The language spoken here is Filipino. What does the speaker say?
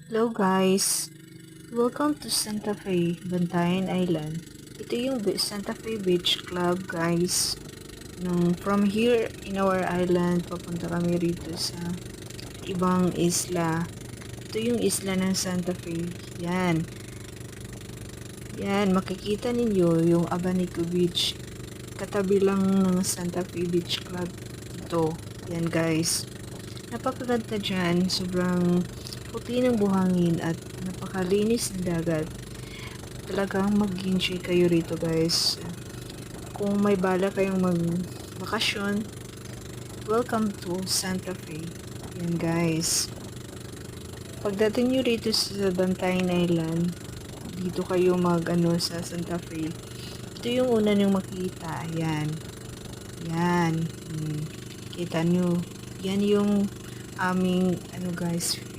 Hello guys! Welcome to Santa Fe, Bantayan Island. Ito yung Santa Fe Beach Club guys. From here in our island, papunta kami rito sa ibang isla. Ito yung isla ng Santa Fe. Yan. Yan, makikita ninyo yung Abanico Beach. Katabi lang ng Santa Fe Beach Club. Ito. Yan guys. Napakaganda dyan. Sobrang puti ng buhangin at napakalinis na dagat. Talagang mag-enjoy kayo rito guys. Kung may bala kayong mag-bakasyon, welcome to Santa Fe. Yan guys. Pagdating nyo rito sa Bantayan Island, dito kayo sa Santa Fe. Ito yung una nyong makita. Yan. Yan. Kita nyo. Yan yung aming guys,